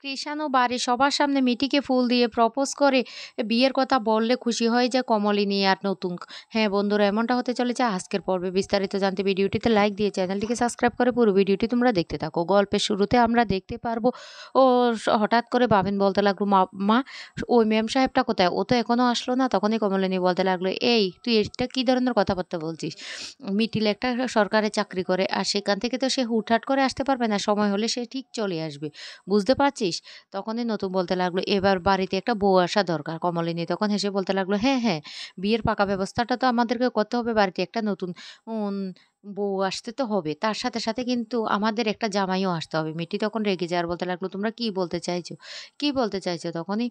কৃষাণু বাড়ির সবার সামনে মিটিকে ফুল দিয়ে প্রপোজ করে বিয়ের কথা বললে খুশি হয়ে যায় কমলিনী আর নতুন। হ্যাঁ বন্ধুরা, এমনটা হতে চলেছে আজকের পর্বে। বিস্তারিত জানতে ভিডিওটিতে লাইক দিয়ে চ্যানেলটিকে সাবস্ক্রাইব করে পুরো ভিডিওটি তোমরা দেখতে থাকো। গল্পের শুরুতে আমরা দেখতে পারবো ও হঠাৎ করে বাবিন বলতে লাগলো, মা মা, ওই ম্যাম সাহেবটা কোথায়? ও তো এখনো আসলো না। তখনই কমলিনী বলতে লাগলো, এই তুই এটা কি ধরনের কথাবার্তা বলছিস? মিটিল একটা সরকারি চাকরি করে, আর সেখান থেকে তো সে হুটহাট করে আসতে পারবে না, সময় হলে সে ঠিক চলে আসবে, বুঝতে পারছিস? তখনই নতুন বলতে লাগলো, এবার বাড়িতে একটা বউ আসা দরকার। কমলিনী তখন হেসে বলতে লাগলো, হ্যাঁ হ্যাঁ, বিয়ের পাকা ব্যবস্থাটা তো আমাদেরকে করতে হবে। বাড়িতে একটা নতুন বউ আসতে তো হবে, তার সাথে সাথে কিন্তু আমাদের একটা জামাইও আসতে হবে। মিটি তখন রেগে যায় আর বলতে লাগলো, তোমরা কি বলতে চাইছো, কি বলতে চাইছো? তখনই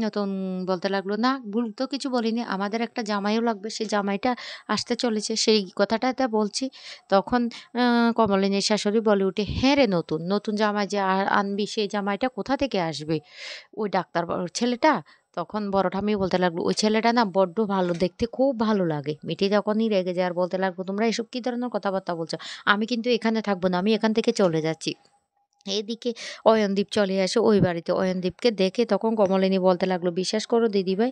নতুন বলতে লাগলো, না ভুল তো কিছু বলিনি, আমাদের একটা জামাইও লাগবে, সেই জামাইটা আসতে চলেছে, সেই কথাটাতে বলছি। তখন কমলিনীর শাশুড়ি বলে উঠে, হ্যাঁ রে নতুন, নতুন জামাই যে আনবি, সেই জামাইটা কোথা থেকে আসবে? ওই ডাক্তার ছেলেটা? তখন বড় ঠাম্মি বলতে লাগলো, ওই ছেলেটা না বড্ড ভালো, দেখতে খুব ভালো লাগে। মিঠি তখনই রেগে যায় আর বলতে লাগলো, তোমরা এসব কি ধরনের কথাবার্তা বলছো? আমি কিন্তু এখানে থাকবো না, আমি এখান থেকে চলে যাচ্ছি। এদিকে অয়নদীপ চলে আসে ওই বাড়িতে। অয়নদীপকে দেখে তখন কমলিনী বলতে লাগলো, বিশ্বাস করো দিদিভাই,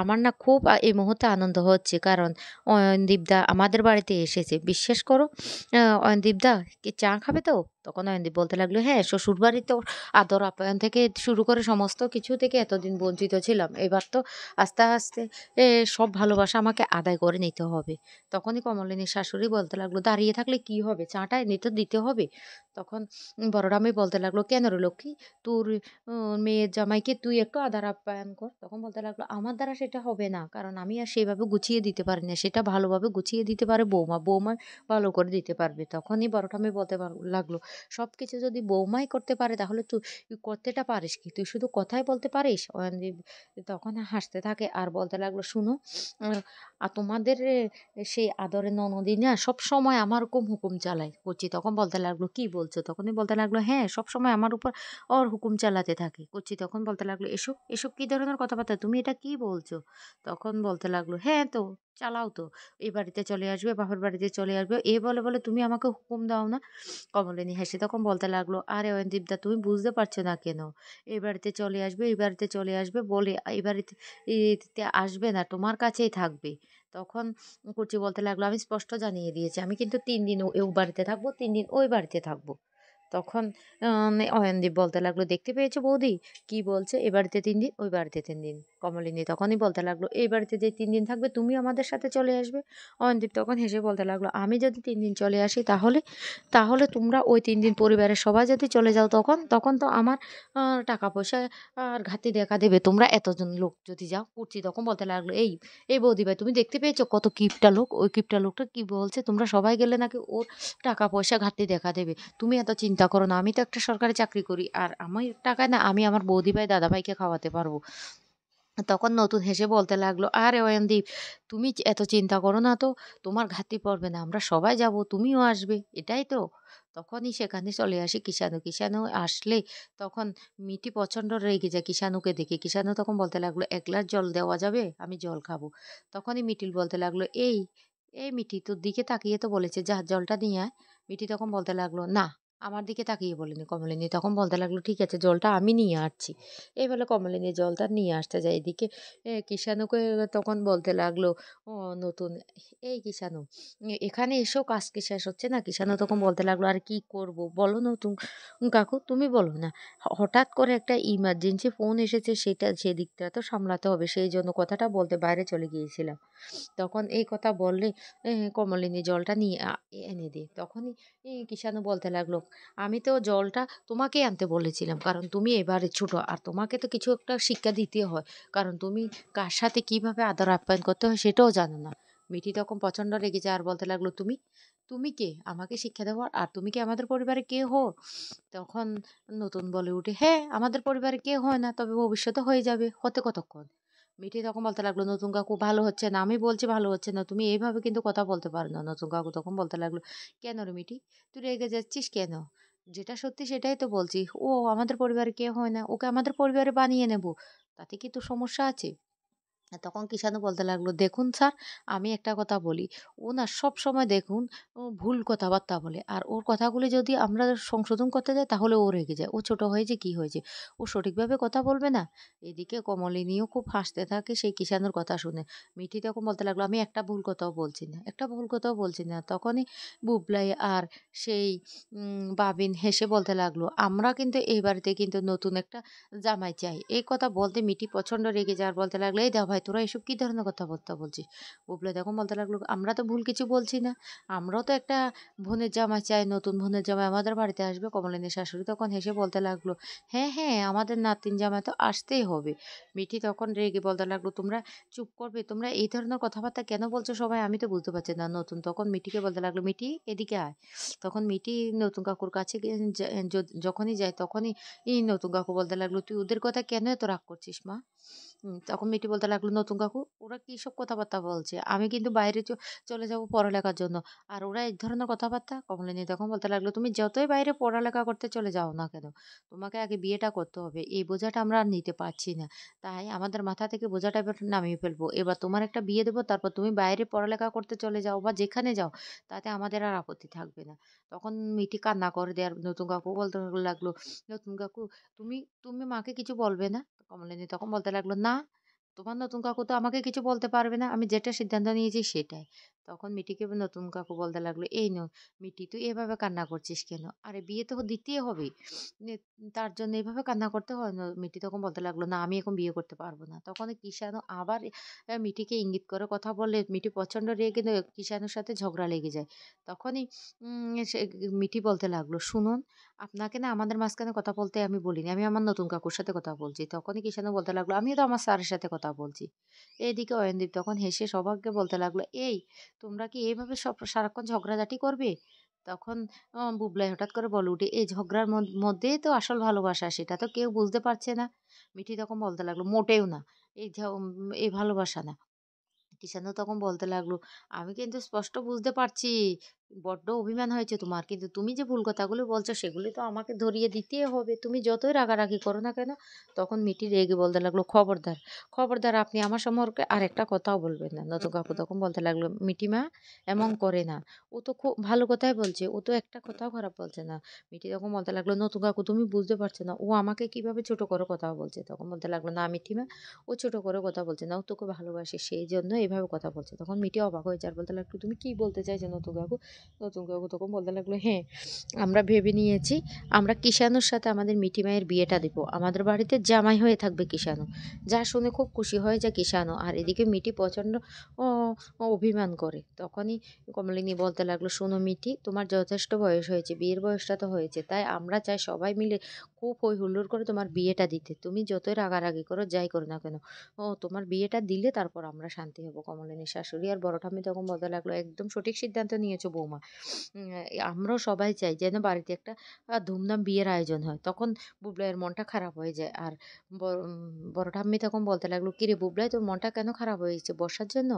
আমার না খুব এই মুহূর্তে আনন্দ হচ্ছে, কারণ অয়নদীপদা আমাদের বাড়িতে এসেছে। বিশ্বাস করো, অয়নদীপদা কি চা খাবে তো? তখন অয়নদীপ বলতে লাগলো, হ্যাঁ, শ্বশুর বাড়িতে ওর আদর আপ্যায়ন থেকে শুরু করে সমস্ত কিছু থেকে এতদিন বঞ্চিত ছিলাম, এবার তো আস্তে আস্তে সব ভালোবাসা আমাকে আদায় করে নিতে হবে। তখনই কমলিনীর শাশুড়ি বলতে লাগলো, দাঁড়িয়ে থাকলে কি হবে, চাটা এনে তো দিতে হবে। তখন বড় ঠাম্মি বলতে লাগলো, কেন রে লক্ষ্মী, তোর মেয়ের জামাইকে তুই একটু আদর আপ্যায়ন কর। তখন বলতে লাগলো, আমার দ্বারা সেটা হবে না, কারণ আমি আর সেভাবে গুছিয়ে দিতে পারি না, সেটা ভালোভাবে গুছিয়ে দিতে পারে বৌমা, বৌমা ভালো করে দিতে পারবে। তখনই বড় ঠাম্মি বলতে লাগলো, সব কিছু যদি বৌমাই করতে পারে, তাহলে তুই করতেটা পারিস কি? তুই শুধু কথাই বলতে পারিস? অয়নদীপ তখন হাসতে থাকে আর বলতে লাগলো, শুনো, তোমাদের সেই আদরের ননদি না সবসময় আমার হুকুম চালায় করছি। তখন বলতে লাগলো, কি বলছো? তখনই বলতে লাগলো, হ্যাঁ, সবসময় আমার উপর ওর হুকুম চালাতে থাকে করছি। তখন বলতে লাগলো, এসব এসব কি ধরনের কথাবার্তা, তুমি এটা কি বলছো? তখন বলতে লাগলো, হ্যাঁ তো চালাও তো, এই বাড়িতে চলে আসবে, বাপের বাড়িতে চলে আসবে, এ বলে বলে তুমি আমাকে হুকুম দাও না? কমলিনী হেসে তখন বলতে লাগলো, আরে অয়নদীপদা, তুমি বুঝতে পারছো না কেন? এই বাড়িতে চলে আসবে, এই বাড়িতে চলে আসবে বলে এই বাড়িতে আসবে না, তোমার কাছেই থাকবে। তখন কুচি বলতে লাগলো, আমি স্পষ্ট জানিয়ে দিয়েছি, আমি কিন্তু 3 দিন ও বাড়িতে থাকবো, 3 দিন ওই বাড়িতে থাকবো। তখন অয়নদীপ বলতে লাগলো, দেখতে পেয়েছো বৌদি, কি বলছে, এ বাড়িতে 3 দিন, ওই বাড়িতে 3 দিন। কমলিনী তখনই বলতে লাগলো, এই বাড়িতে যে 3 দিন থাকবে, তুমি আমাদের সাথে চলে আসবে। অয়নদীপ তখন হেসে বলতে লাগলো, আমি যদি 3 দিন চলে আসি, তাহলে তাহলে তোমরা ওই 3 দিন পরিবারের সবাই যদি চলে যাও, তখন তখন তো আমার টাকা পয়সা আর ঘাটতি দেখা দেবে, তোমরা এতজন লোক যদি যাও করছি। তখন বলতে লাগলো, এই এই বৌদি ভাই, তুমি দেখতে পেয়েছো কত কিপটা লোক? ওই কিপটা লোকটা কি বলছে, তোমরা সবাই গেলে নাকি ওর টাকা পয়সা ঘাটতি দেখা দেবে। তুমি এত চিন্তা করো না, আমি তো একটা সরকারি চাকরি করি, আর আমার টাকায় না আমি আমার বৌদি ভাই দাদা ভাইকে খাওয়াতে পারবো। তখন নতুন হেসে বলতে লাগলো, আরে অয়নদীপ, তুমি এত চিন্তা করো না তো, তোমার ঘাটতি পড়বে না, আমরা সবাই যাব, তুমিও আসবে, এটাই তো। তখনই সেখানে চলে আসে কিষাণু। কিষাণু আসলে তখন মিটি প্রচণ্ড রেগে যায় কিষাণুকে দেখে। কিষাণু তখন বলতে লাগলো, 1 গ্লাস জল দেওয়া যাবে, আমি জল খাবো। তখনই মিটিল বলতে লাগলো, এই এই মিটি, তোর দিকে তাকিয়ে তো বলেছে, যা জলটা নিয়ে আয়। মিটি তখন বলতে লাগলো, না, আমার দিকে তাকিয়ে বলেনি। কমলিনী তখন বলতে লাগলো, ঠিক আছে, জলটা আমি নিয়ে আসছি। এই বলে কমলিনী জলটা নিয়ে আসতে যায়। এদিকে কিষাণুকে তখন বলতে লাগলো, ও নতুন, এই কিষাণু, এখানে এসো, কাজ কি শেষ হচ্ছে না? কিষাণু তখন বলতে লাগলো, আর কি করব বলো নতুন কাকু, তুমি বলো না। হঠাৎ করে একটা ইমার্জেন্সি ফোন এসেছে, সেটা সেদিকটা তো সামলাতে হবে, সেই জন্য কথাটা বলতে বাইরে চলে গিয়েছিলাম। তখন এই কথা বললে কমলিনী জলটা নিয়ে এনে দে। তখনই কিষাণু বলতে লাগলো, আমি তো জলটা তোমাকেই আনতে বলেছিলাম, কারণ তুমি এবারে ছোট, আর তোমাকে তো কিছু একটা শিক্ষা দিতে হয়, কারণ তুমি কার সাথে কিভাবে আদর আপ্যায়ন করতে হয় সেটাও জানো না। মিঠি তখন প্রচণ্ড রেগে যায় আর বলতে লাগলো, তুমি তুমি কে আমাকে শিক্ষা দেওয়ার? আর তুমি কি আমাদের পরিবারে কে হো? তখন নতুন বলে উঠে, হ্যাঁ, আমাদের পরিবারে কে হয় না, তবে ভবিষ্যতে হয়ে যাবে, হতে কতক্ষণ? মিঠি তখন বলতে লাগলো, নতুন কাকু ভালো হচ্ছে না, আমি বলছি ভালো হচ্ছে না, তুমি এইভাবে কিন্তু কথা বলতে পারো না। নতুন কাকু তখন বলতে লাগলো, কেন রে মিঠি, তুই রেগে যাচ্ছিস কেন? যেটা সত্যি সেটাই তো বলছি। ও আমাদের পরিবারে কেউ হয় না, ওকে আমাদের পরিবারে বানিয়ে নেব, তাতে কি তোর সমস্যা আছে? তখন কিষাণু বলতে লাগলো, "দেখুন স্যার, আমি একটা কথা বলি, ও না সবসময় দেখুন ভুল কথাবার্তা বলে। আর ওর কথাগুলি যদি আমরা সংশোধন করতে যাই তাহলে ও রেগে যায়। ও ছোট হয়েছে কি হয়েছে? ও সঠিকভাবে কথা বলবে না?" এদিকে কমলিনীও খুব হাসতে থাকে সেই কিষাণুর কথা শুনে। মিঠি তখন বলতে লাগলো, "আমি একটা ভুল কথাও বলছি না, একটা ভুল কথাও বলছি না।" তখনই বুবলাই আর সেই বাবিন হেসে বলতে লাগলো, "আমরা কিন্তু এই বাড়িতে কিন্তু নতুন একটা জামাই চাই।" এই কথা বলতে মিটি প্রচন্ড রেগে যায় আর বলতে লাগলো, "এই দা ভাই, তোরা এসব কি ধরনের কথাবার্তা বলছিস?" বুবলাই তখন বলতে লাগলো, "আমরা তো ভুল কিছু বলছি না। আমরাও তো একটা বোনের জামাই চাই, নতুন বোনের জামাই আমাদের বাড়িতে আসবে।" কমলিনীর শাশুড়ি তখন হেসে বলতে লাগলো, "হ্যাঁ, হ্যাঁ, আমাদের নাতিন জামাই তো আসতেই হবে।" মিঠি তখন রেগে বলতে লাগলো, "তোমরা চুপ করবে? তোমরা এই ধরনের কথাবার্তা কেন বলছো সবাই? আমি তো বুঝতে পারছি না।" নতুন তখন মিঠিকে বলতে লাগলো, "মিঠি, এদিকে আয়।" তখন মিঠি নতুন কাকুর কাছে গিয়ে যখনই যায় তখনই নতুন কাকু বলতে লাগলো, "তুই ওদের কথা কেন এত রাগ করছিস মা?" তখন মিটি বলতে লাগলো, "নতুন কাকু, ওরা কি সব কথাবার্তা বলছে? আমি কিন্তু বাইরে চলে যাব পড়ালেখার জন্য। আর ওরা এই ধরনের কথাবার্তা?" কমলিনী তখন বলতে লাগলো, "তুমি যতই বাইরে পড়ালেখা করতে চলে যাও না কেন, তোমাকে আগে বিয়েটা করতে হবে। এই বোঝাটা আমরা আর নিতে পারছি না। তাই আমাদের মাথা থেকে বোঝাটা এবার নামিয়ে ফেলবো। এবার তোমার একটা বিয়ে দেবো, তারপর তুমি বাইরে পড়ালেখা করতে চলে যাও বা যেখানে যাও, তাতে আমাদের আর আপত্তি থাকবে না।" তখন মিটি কান্না করে দেয় আর নতুন কাকু বলতে লাগলো, "নতুন কাকু, তুমি তুমি মাকে কিছু বলবে না?" কমলিনী তখন বলতে লাগলো, "না, তোমার নতুন কাকু তো আমাকে কিছু বলতে পারবে না। আমি যেটা সিদ্ধান্ত নিয়েছি সেটাই।" তখন মিটিকে নতুন কাকু বলতে লাগলো, "এই মিটি, তুই এভাবে কান্না করছিস কেন? আরে বিয়ে তো দিতেই হবে। নে তার জন্য এভাবে কান্না করতে হয়?" মিটি তখন বলতে লাগলো, "না, আমি এখন বিয়ে করতে পারব না।" তখন কিষাণু আবার মিটিকে ইঙ্গিত করে কথা বললে মিটি প্রচন্ড রেগে কিষাণুর সাথে ঝগড়া লেগে যায়। তখনই সে মিটি বলতে লাগলো, "শুনুন, আপনাকে না আমাদের মাঝখানে কথা বলতে আমি বলিনি। আমি আমার নতুন কাকুর সাথে কথা বলছি।" তখনই কিষাণু বলতে লাগলো, "আমিও তো আমার স্যারের সাথে কথা বলছি।" এদিকে অয়নদীপ তখন হেসে সবাইকে বলতে লাগলো, "এই, তোমরা কি এভাবে সারাক্ষণ ঝগড়াঝাটি করবে?" তখন বুবলাই হঠাৎ করে বলে উঠে, "এই ঝগড়ার মধ্যেই তো আসল ভালোবাসা, সেটা তো কেউ বুঝতে পারছে না।" মিঠি তখন বলতে লাগলো, "মোটেও না। এই ভালোবাসা না।" কিষাণু তখন বলতে লাগলো, "আমি কিন্তু স্পষ্ট বুঝতে পারছি, বড্ড অভিমান হয়েছে তোমার। কিন্তু তুমি যে ভুল কথাগুলো বলছো সেগুলি তো আমাকে ধরিয়ে দিতেই হবে। তুমি যতই রাগারাগি করো না কেন।" তখন মিটি রেগে বলতে লাগলো, "খবরদার, খবরদার, আপনি আমার সম্পর্কে আরেকটা কথাও বলবেন না।" নতুন কাকু তখন বলতে লাগলো, "মিটি মা, এমন করে না। ও তো খুব ভালো কথাই বলছে। ও তো একটা কথাও খারাপ বলছে না।" মিটি তখন বলতে লাগলো, "নতুন কাকু, তুমি বুঝতে পারছো না। ও আমাকে কিভাবে ছোট করে কথা বলছে।" তখন বলতে লাগলো, "না মিঠি মা, ও ছোট করে কথা বলছে না। ও তোকে ভালোবাসে। সেইজন্য এভাবে কথা বলছে।" তখন মিটি অবাক হয়ে যায় আর বলতে লাগলো, "তুমি কি বলতে চাইছো নতুন কাকু?" নতুন কাকু তখন বলতে লাগলো, "হ্যাঁ, আমরা ভেবে নিয়েছি আমরা কিষাণুর সাথে আমাদের মিঠি মায়ের বিয়েটা দিব। আমাদের বাড়িতে জামাই হয়ে থাকবে কিষাণু।" যা শুনে খুব খুশি হয়ে যায় কিষাণু। আর এদিকে মিটি প্রচণ্ড অ অভিমান করে। তখনই কমলিনী বলতে লাগলো, "শোনো মিঠি, তোমার যথেষ্ট বয়স হয়েছে। বিয়ের বয়সটা তো হয়েছে। তাই আমরা চাই সবাই মিলে খুব হৈ হুল্লোড় করে তোমার বিয়েটা দিতে। তুমি যতই রাগারাগি করো, যাই করো না কেন, তোমার বিয়েটা দিলে তারপর আমরা শান্তি হব।" কমলিনীর শাশুড়ি আর বড় ঠাম্মি তখন বলতে লাগলো, "একদম সঠিক সিদ্ধান্ত নিয়েছো বৌমা। আমরাও সবাই চাই যেন বাড়িতে একটা ধুমধাম বিয়ের আয়োজন হয়।" তখন বুবলাইয়ের মনটা খারাপ হয়ে যায়। আর বড় ঠাম্মি তখন বলতে লাগলো, "কিরে বুবলাই, তোর মনটা কেন খারাপ হয়েছে? বর্ষার জন্য?"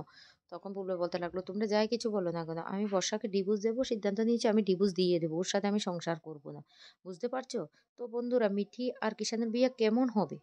তখন বুবলাই বলতে লাগলো, "তোমরা যাই কিছু বলো না কেন, আমি বর্ষাকে ডিভোর্স দেবো সিদ্ধান্ত নিয়েছি। আমি ডিভোর্স দিয়ে দেবো। ওর সাথে আমি সংসার করব না। বুঝতে পারছো? তো বন্ধুরা, মিঠি আর কিষাণের বিয়ে কেমন হবে?